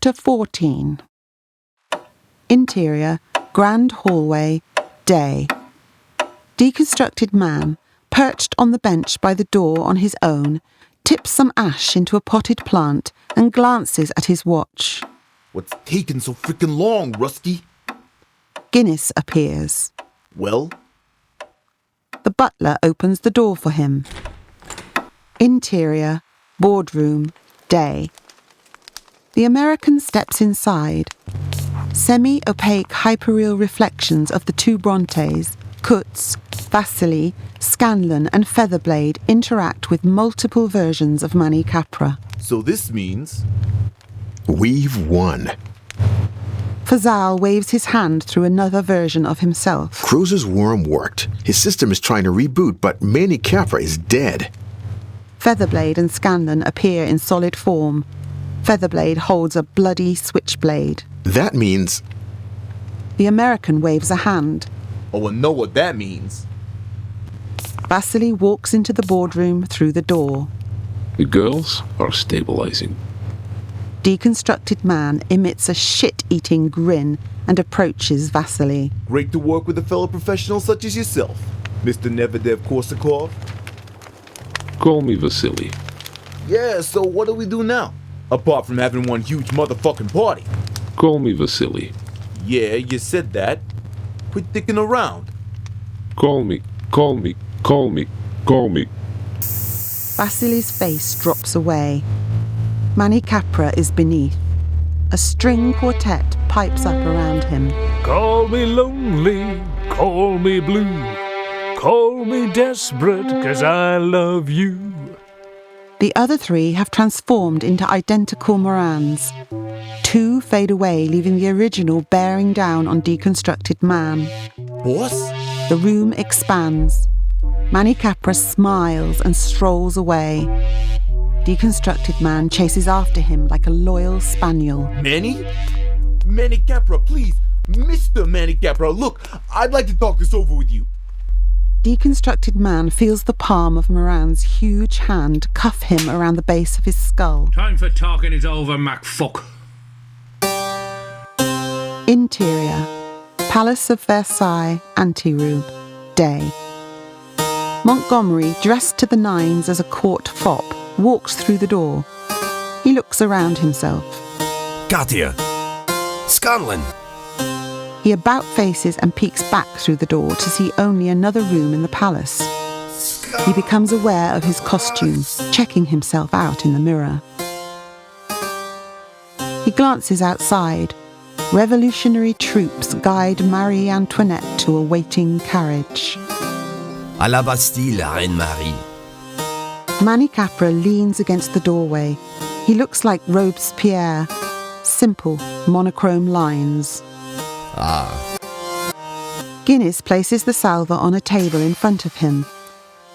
Chapter 14. Interior, grand hallway, day. Deconstructed man, perched on the bench by the door on his own, tips some ash into a potted plant and glances at his watch. What's taking so freaking long, Rusty? Guinness appears. Well? The butler opens the door for him. Interior, boardroom, day. The American steps inside. Semi-opaque hyperreal reflections of the two Brontays, Kutz, Vasily, Scanlan and Featherblade interact with multiple versions of Mannycapra. So this means... We've won. Fazal waves his hand through another version of himself. Cruz's worm worked. His system is trying to reboot, but Mannycapra is dead. Featherblade and Scanlan appear in solid form. Featherblade holds a bloody switchblade. That means... The American waves a hand. Oh, I know what that means. Vasily walks into the boardroom through the door. The girls are stabilizing. Deconstructed man emits a shit-eating grin and approaches Vasily. Great to work with a fellow professional such as yourself, Mr. Nevedev Korsakov. Call me Vasily. Yeah, so what do we do now? Apart from having one huge motherfucking party. Call me Vasily. Yeah, you said that. Quit dicking around. Call me. Vasily's face drops away. Mannycapra is beneath. A string quartet pipes up around him. Call me lonely, call me blue, call me desperate, 'cause I love you. The other three have transformed into identical Morans. Two fade away, leaving the original bearing down on deconstructed man. Boss? The room expands. Mannycapra smiles and strolls away. Deconstructed man chases after him like a loyal spaniel. Manny? Mannycapra, please. Mr. Mannycapra, look, I'd like to talk this over with you. Deconstructed man feels the palm of Moran's huge hand cuff him around the base of his skull. Time for talking is over, MacFuck. Interior, Palace of Versailles, Anteroom, day. Montgomery, dressed to the nines as a court fop, walks through the door. He looks around himself. Katia! Scanlan! He about faces and peeks back through the door to see only another room in the palace. He becomes aware of his costume, checking himself out in the mirror. He glances outside. Revolutionary troops guide Marie Antoinette to a waiting carriage. À la Bastille, Reine-Marie. Mannycapra leans against the doorway. He looks like Robespierre. Simple, monochrome lines. Guinness places the salver on a table in front of him.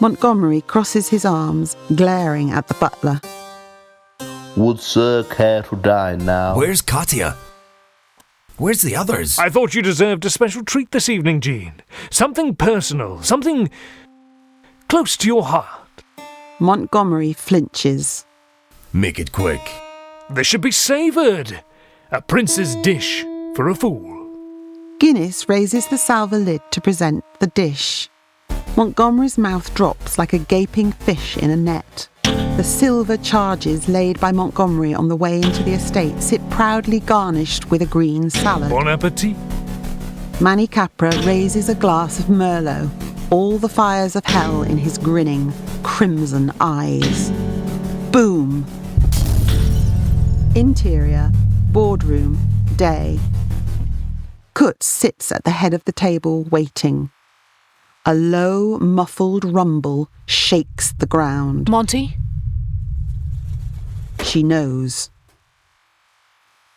Montgomery crosses his arms, glaring at the butler. Would Sir care to dine now? Where's Katia? Where's the others? I thought you deserved a special treat this evening, Jean. Something personal, something close to your heart. Montgomery flinches. Make it quick. This should be savoured. A prince's dish for a fool. Guinness raises the salver lid to present the dish. Montgomery's mouth drops like a gaping fish in a net. The silver charges laid by Montgomery on the way into the estate sit proudly garnished with a green salad. Bon appetit. Mannycapra raises a glass of Merlot, all the fires of hell in his grinning, crimson eyes. Boom! Interior, boardroom, day. Kutz sits at the head of the table, waiting. A low, muffled rumble shakes the ground. Monty? She knows.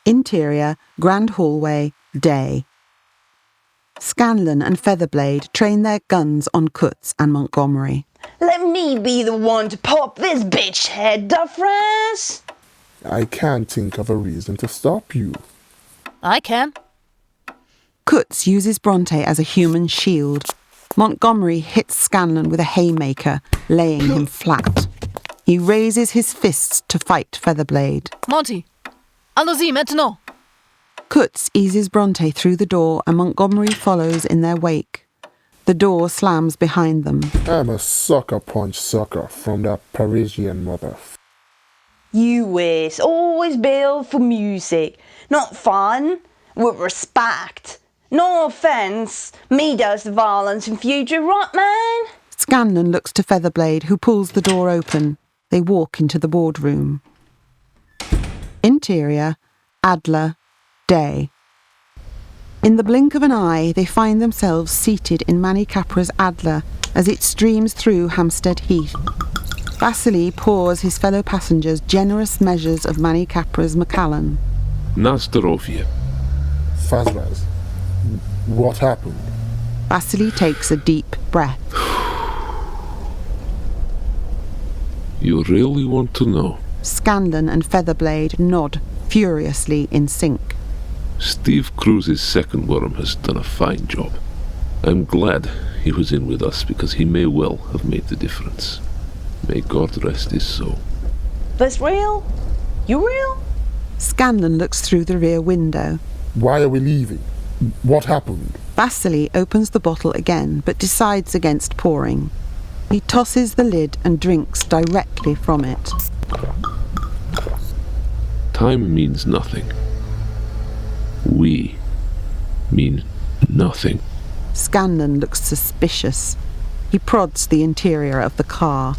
Interior, grand hallway, day. Scanlan and Featherblade train their guns on Kutz and Montgomery. Let me be the one to pop this bitch head, Duffress! I can't think of a reason to stop you. I can. Kutz uses Brontay as a human shield. Montgomery hits Scanlan with a haymaker, laying him flat. He raises his fists to fight Featherblade. Monty, Allons-y maintenant. Kutz eases Brontay through the door and Montgomery follows in their wake. The door slams behind them. I'm a sucker punch sucker from that Parisian mother. You is always built for music, not fun, with respect. No offence, me does the violence in future, right, man? Scanlon looks to Featherblade, who pulls the door open. They walk into the boardroom. Interior, Adler, day. In the blink of an eye, they find themselves seated in Mannycapra's Adler as it streams through Hampstead Heath. Vasily pours his fellow passengers generous measures of Mannycapra's Macallan. Nastarovia. Fazraz, what happened? Vasily takes a deep breath. You really want to know? Scanlon and Featherblade nod, furiously in sync. Steve Cruise's second worm has done a fine job. I'm glad he was in with us because he may well have made the difference. May God rest his soul. That's real? You real? Scanlon looks through the rear window. Why are we leaving? What happened? Vasily opens the bottle again, but decides against pouring. He tosses the lid and drinks directly from it. Time means nothing. We mean nothing. Scanlon looks suspicious. He prods the interior of the car.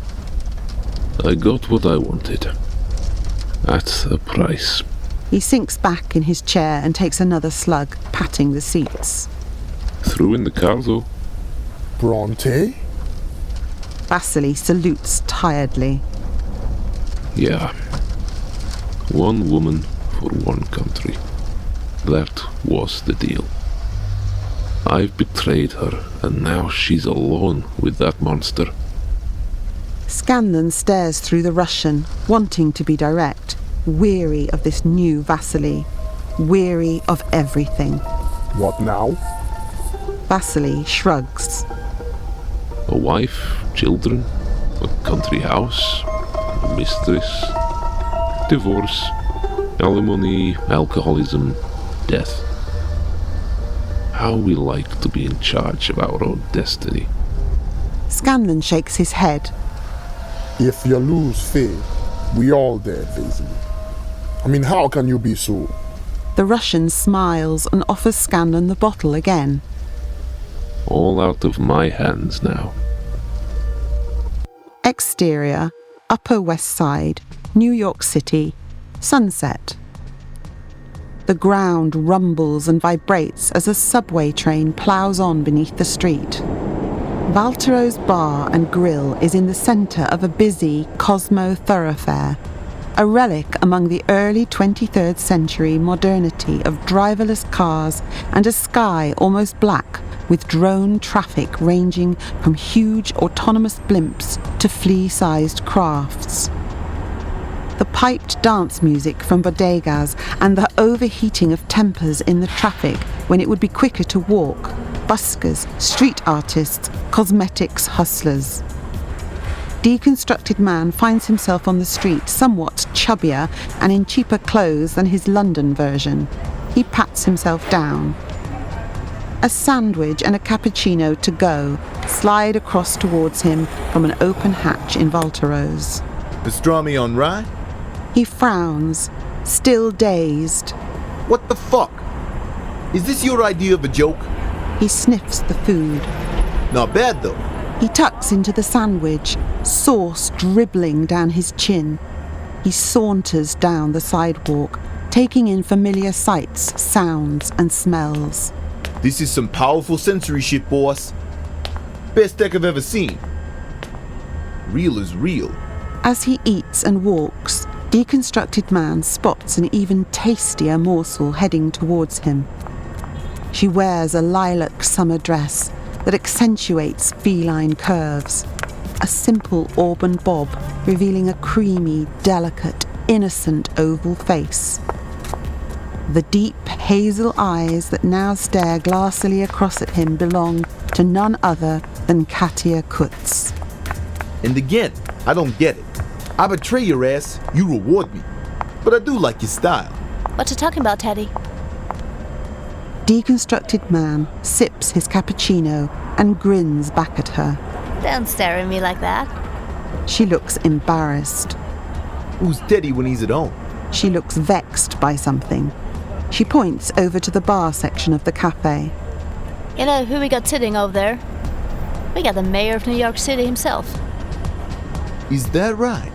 I got what I wanted. At a price. He sinks back in his chair and takes another slug, patting the seats. Threw in the cargo. Brontay? Vasily salutes tiredly. Yeah. One woman for one country. That was the deal. I've betrayed her, and now she's alone with that monster. Scanlon stares through the Russian, wanting to be direct, weary of this new Vasily, weary of everything. What now? Vasily shrugs. A wife, children, a country house, a mistress, divorce, alimony, alcoholism, death. How we like to be in charge of our own destiny. Scanlon shakes his head. If you lose faith, we all dead, Vasily. I mean, how can you be so? The Russian smiles and offers Scanlon the bottle again. All out of my hands now. Exterior, Upper West Side, New York City, sunset. The ground rumbles and vibrates as a subway train ploughs on beneath the street. Valtero's Bar and Grill is in the centre of a busy Cosmo thoroughfare, a relic among the early 23rd century modernity of driverless cars and a sky almost black with drone traffic ranging from huge autonomous blimps to flea-sized crafts. The piped dance music from bodegas and the overheating of tempers in the traffic when it would be quicker to walk, buskers, street artists, cosmetics hustlers. Deconstructed man finds himself on the street somewhat chubbier and in cheaper clothes than his London version. He pats himself down. A sandwich and a cappuccino to go slide across towards him from an open hatch in Valtero's. Pastrami on rye? He frowns, still dazed. What the fuck? Is this your idea of a joke? He sniffs the food. Not bad though. He tucks into the sandwich, sauce dribbling down his chin. He saunters down the sidewalk, taking in familiar sights, sounds, and smells. This is some powerful sensory shit, boss. Best tech I've ever seen. Real is real. As he eats and walks, Deconstructed Man spots an even tastier morsel heading towards him. She wears a lilac summer dress that accentuates feline curves, a simple auburn bob revealing a creamy, delicate, innocent oval face. The deep hazel eyes that now stare glassily across at him belong to none other than Katia Kutz. And again, I don't get it. I betray your ass, you reward me. But I do like your style. What you talking about, Teddy? Deconstructed man sips his cappuccino and grins back at her. Don't stare at me like that. She looks embarrassed. Who's Teddy when he's at home? She looks vexed by something. She points over to the bar section of the cafe. You know who we got sitting over there? We got the mayor of New York City himself. Is that right?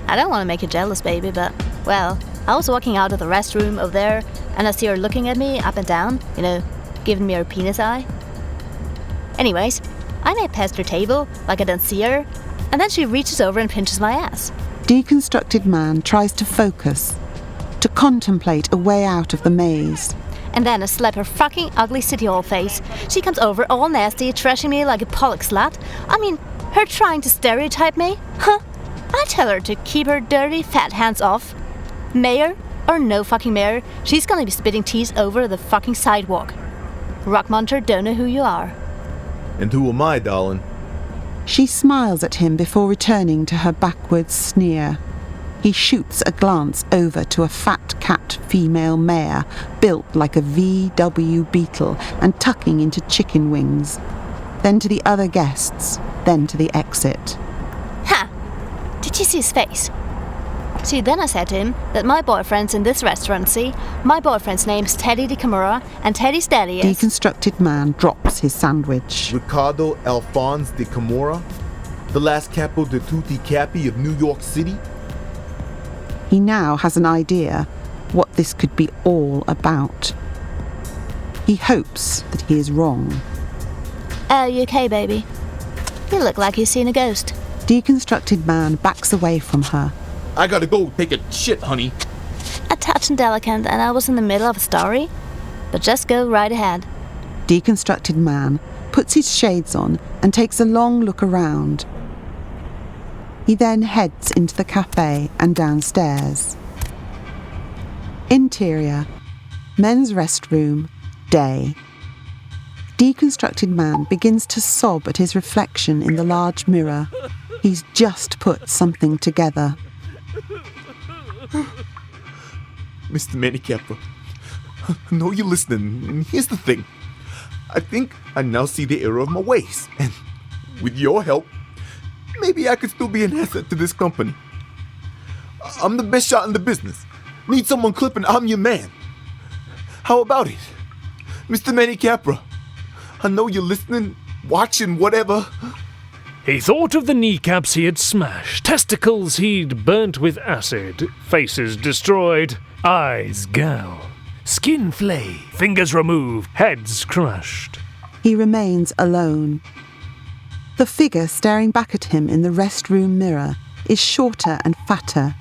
I don't want to make you jealous, baby, but, well, I was walking out of the restroom over there, and I see her looking at me up and down, you know, giving me her penis eye. Anyways, I made past her table, like I don't see her, and then she reaches over and pinches my ass. Deconstructed man tries to focus, to contemplate a way out of the maze. And then I slap her fucking ugly city hall face. She comes over all nasty, trashing me like a Pollock slut. I mean, her trying to stereotype me? Huh? I tell her to keep her dirty fat hands off. Mayor or no fucking mayor, she's gonna be spitting teas over the fucking sidewalk. Rockmonter don't know who you are. And who am I, darling? She smiles at him before returning to her backward sneer. He shoots a glance over to a fat cat female mare, built like a VW Beetle and tucking into chicken wings. Then to the other guests, then to the exit. Ha! Did you see his face? See, then I said to him that my boyfriend's in this restaurant, see? My boyfriend's name's Teddy DeCamora, and Teddy's daddy is... Deconstructed man drops his sandwich. Ricardo Alphonse de Camora? The last capo de tutti capi of New York City? He now has an idea what this could be all about. He hopes that he is wrong. Oh, you okay, baby? You look like you've seen a ghost. Deconstructed man backs away from her. I gotta go take a shit, honey. A touch indelicate, and I was in the middle of a story. But just go right ahead. Deconstructed man puts his shades on and takes a long look around. He then heads into the cafe and downstairs. Interior, men's restroom, day. Deconstructed man begins to sob at his reflection in the large mirror. He's just put something together. Mr. Mannycapra, I know you're listening, and here's the thing. I think I now see the error of my ways, and with your help, maybe I could still be an asset to this company. I'm the best shot in the business. Need someone clipping, I'm your man. How about it? Mr. Mannycapra, I know you're listening, watching, whatever. He thought of the kneecaps he had smashed, testicles he'd burnt with acid, faces destroyed, eyes gouged, skin flayed, fingers removed, heads crushed. He remains alone. The figure staring back at him in the restroom mirror is shorter and fatter.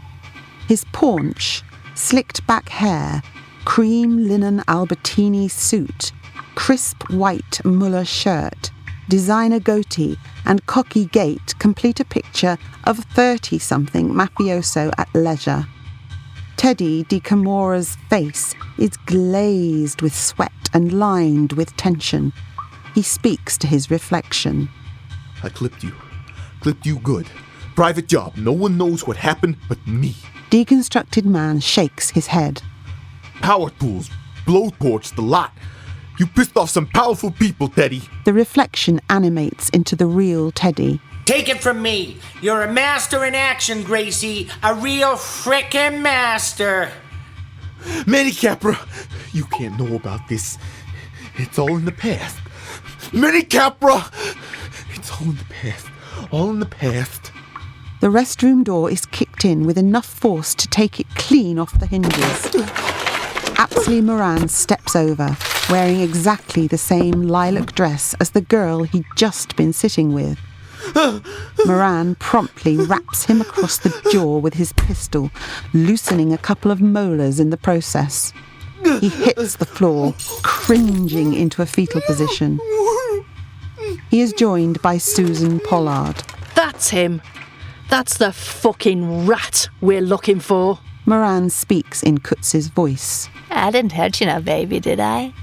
His paunch, slicked back hair, cream linen Albertini suit, crisp white Muller shirt, designer goatee and cocky gait complete a picture of 30-something mafioso at leisure. Teddy DeCamora's face is glazed with sweat and lined with tension. He speaks to his reflection. I clipped you. Clipped you good. Private job. No one knows what happened but me. Deconstructed man shakes his head. Power tools. Blowtorch, the lot. You pissed off some powerful people, Teddy. The reflection animates into the real Teddy. Take it from me. You're a master in action, Gracie. A real frickin' master. Mannycapra, you can't know about this. It's all in the past. Mannycapra! It's all in the past. All in the past. The restroom door is kicked in with enough force to take it clean off the hinges. Apsley Moran steps over, wearing exactly the same lilac dress as the girl he'd just been sitting with. Moran promptly raps him across the jaw with his pistol, loosening a couple of molars in the process. He hits the floor, cringing into a fetal position. He is joined by Susan Pollard. That's him. That's the fucking rat we're looking for. Moran speaks in Kutz's voice. I didn't hurt you now, baby, did I?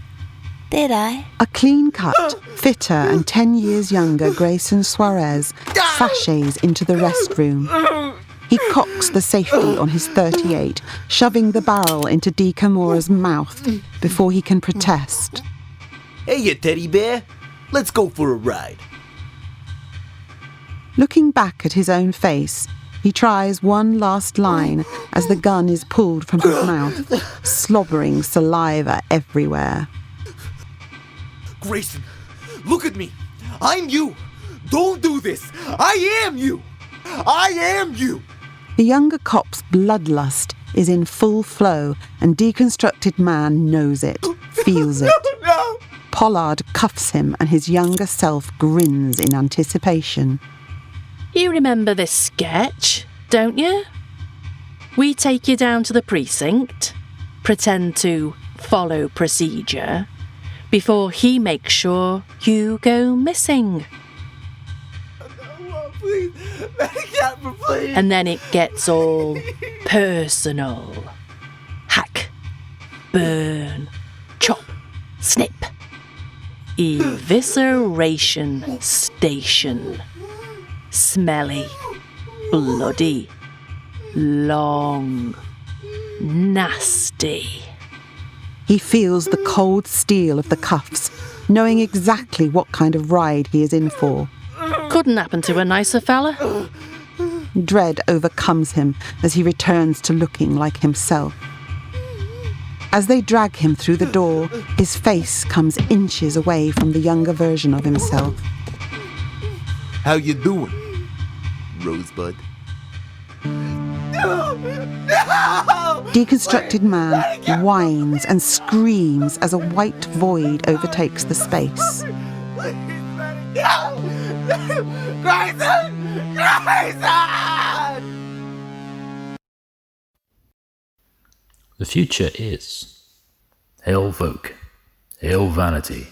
Did I? A clean-cut, fitter and 10 years younger Grayson Suarez sashays into the restroom. He cocks the safety on his .38, shoving the barrel into Dekamura's mouth before he can protest. Hey, you teddy bear. Let's go for a ride. Looking back at his own face, he tries one last line as the gun is pulled from his mouth, slobbering saliva everywhere. Grayson, look at me. I'm you. Don't do this. I am you. I am you. The younger cop's bloodlust is in full flow, and Deconstructed Man knows it, feels it. No. Pollard cuffs him, and his younger self grins in anticipation. You remember this sketch, don't you? We take you down to the precinct, pretend to follow procedure, before he makes sure you go missing. No, please. Mannycapra, please. And then it gets all personal. Hack, burn, chop, snip. Evisceration station. Smelly, bloody, long, nasty. He feels the cold steel of the cuffs, knowing exactly what kind of ride he is in for. Couldn't happen to a nicer fella. Dread overcomes him as he returns to looking like himself. As they drag him through the door, his face comes inches away from the younger version of himself. How you doing, Rosebud? No! Deconstructed Man whines and screams as a white void overtakes the space. Grayson! Grayson! The future is. Hail folk, hail vanity,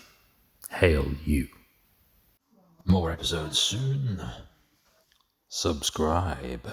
hail you. More episodes soon. Subscribe.